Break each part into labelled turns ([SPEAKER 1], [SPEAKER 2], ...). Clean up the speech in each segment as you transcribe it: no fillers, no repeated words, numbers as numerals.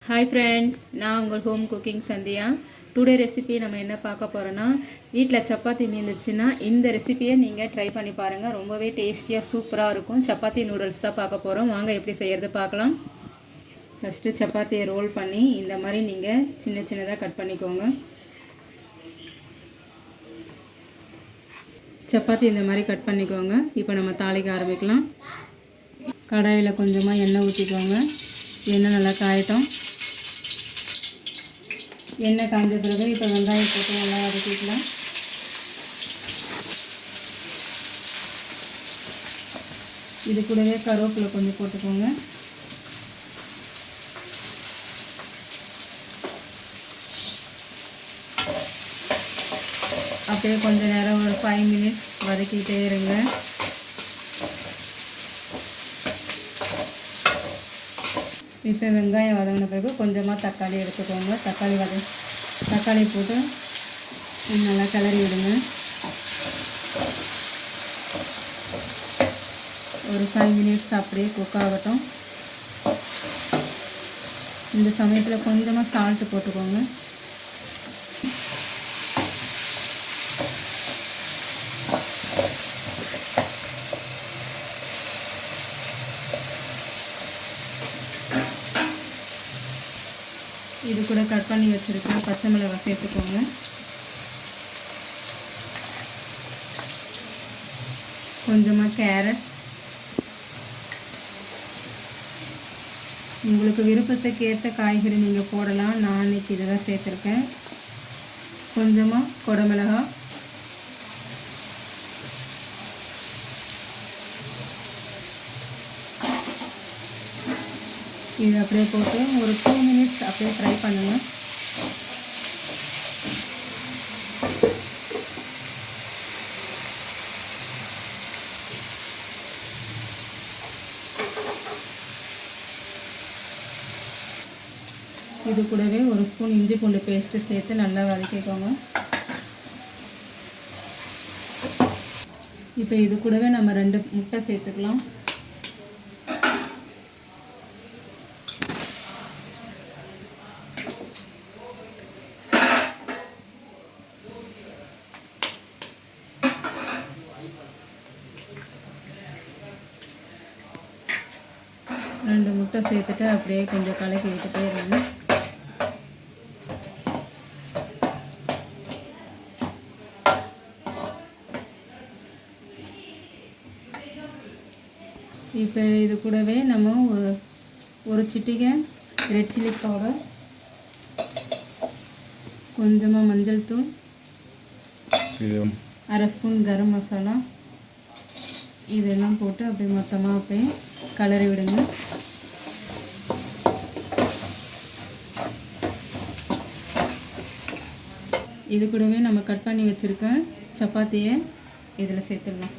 [SPEAKER 1] Hi friends, நான் உங்கள் home cooking Sandhya. Today recipe நம்ம என்ன பார்க்க போகிறோன்னா, வீட்டில் சப்பாத்தி மீந்துச்சுன்னா இந்த ரெசிபியை நீங்கள் ட்ரை பண்ணி பாருங்கள். ரொம்பவே டேஸ்டியாக சூப்பராக இருக்கும். சப்பாத்தி நூடுல்ஸ் தான் பார்க்க போகிறோம். வாங்க எப்படி செய்கிறது பார்க்கலாம். ஃபஸ்ட்டு சப்பாத்தியை ரோல் பண்ணி இந்த மாதிரி நீங்கள் சின்ன சின்னதாக கட் பண்ணிக்கோங்க. சப்பாத்தி இந்த மாதிரி கட் பண்ணிக்கோங்க. இப்போ நம்ம தாளிக்க ஆரம்பிக்கலாம். கடாயில் கொஞ்சமாக எண்ணெய் ஊற்றிக்கோங்க. எண்ணெய் நல்லா காயட்டும். எண்ணெய் காய்ஞ்ச பிறகு இப்போ வெங்காயம் போட்டு நல்லா வதக்கிக்கலாம். இது கூடவே கருவேப்பிலை கொஞ்சம் போட்டுக்கோங்க. அப்படியே கொஞ்சம் நேரம் ஒரு 5 மினிட்ஸ் வதக்கிட்டே இருங்க. இப்போ வெங்காயம் வதங்கின பிறகு கொஞ்சமாக தக்காளி எடுத்துக்கோங்க. தக்காளி போட்டு நல்லா கிளறி விடுங்க. ஒரு 5 மினிட்ஸ் அப்படியே குக் ஆகட்டும். இந்த சமயத்தில் கொஞ்சமாக சால்ட்டு போட்டுக்கோங்க. இது கூட கட் பண்ணி வச்சுருக்கேன் பச்சை மிளகாய் சேர்த்துக்கோங்க. கொஞ்சமாக கேரட், உங்களுக்கு விருப்பத்துக்கு ஏற்ற காய்கறி நீங்கள் போடலாம். நான் இன்றைக்கி இதை தான் சேர்த்துருக்கேன். கொஞ்சமாக குடமிளகாய், இது அப்படியே போட்டு ஒரு 2 மினிட்ஸ் அப்படியே ஃப்ரை பண்ணுங்கள். இது கூடவே ஒரு ஸ்பூன் இஞ்சி பூண்டு பேஸ்ட்டு சேர்த்து நல்லா வதக்கிக்கோங்க. இப்போ இது கூடவே நம்ம 2 முட்டை சேர்த்துக்கலாம். ரெண்டு முட்டை சேர்த்துட்டு அப்படியே கொஞ்சம் கலக்கி விட்டுட்டே இருங்க. இப்போ இது கூடவே நம்ம ஒரு சிட்டிகை ரெட் சில்லி பவுடர், கொஞ்சமாக மஞ்சள் தூள், 1/2 ஸ்பூன் கரம் மசாலா, இதெல்லாம் போட்டு அப்படியே மொத்தமாக அப்படியே கலரி விடுங்க. இது கூடவே நம்ம கட் பண்ணி வச்சுருக்க சப்பாத்தியை இதில் சேர்த்துடலாம்.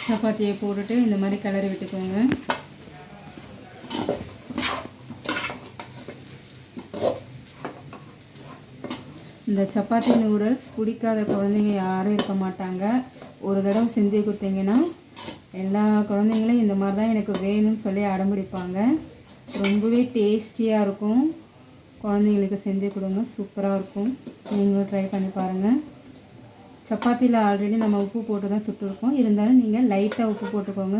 [SPEAKER 1] சப்பாத்தியை போட்டுட்டு இந்த மாதிரி கிளறி விட்டுக்கோங்க. இந்த சப்பாத்தி நூடுல்ஸ் பிடிக்காத குழந்தைங்க யாரும் இருக்க மாட்டாங்க. ஒரு தடவை செஞ்சு கொடுத்தீங்கன்னா எல்லா குழந்தைங்களும் இந்த மாதிரி தான் எனக்கு வேணும்னு சொல்லி அடம்பிடிப்பாங்க. ரொம்பவே டேஸ்டியாக இருக்கும். குழந்தைங்களுக்கு செஞ்சு கொடுங்க, சூப்பராக இருக்கும். நீங்களும் ட்ரை பண்ணி பாருங்கள். சப்பாத்தியில் ஆல்ரெடி நம்ம உப்பு போட்டு தான் சுட்டுருக்கோம். இருந்தாலும் நீங்கள் லைட்டாக உப்பு போட்டுக்கோங்க.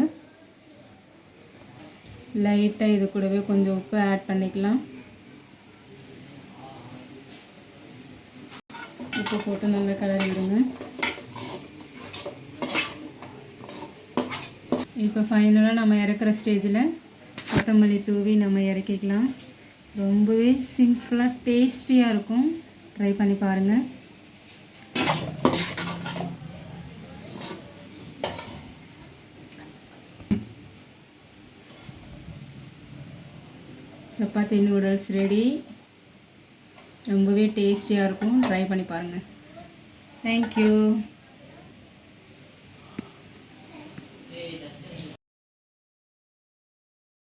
[SPEAKER 1] லைட்டாக இது கூடவே கொஞ்சம் உப்பு ஆட் பண்ணிக்கலாம். உப்பு போட்டு நல்லா கலரி விடுங்க. இப்போ ஃபைனலாக நம்ம இறக்குற ஸ்டேஜில் கொத்தமல்லி தூவி நம்ம இறக்கிக்கலாம். ரொம்பவே சிம்பிளாக டேஸ்டியாக இருக்கும். ட்ரை பண்ணி பாருங்கள். Chapati noodles ready. ரொம்பவே டேஸ்டியாக இருக்கும். ட்ரை பண்ணி பாருங்கள். தேங்க்யூ.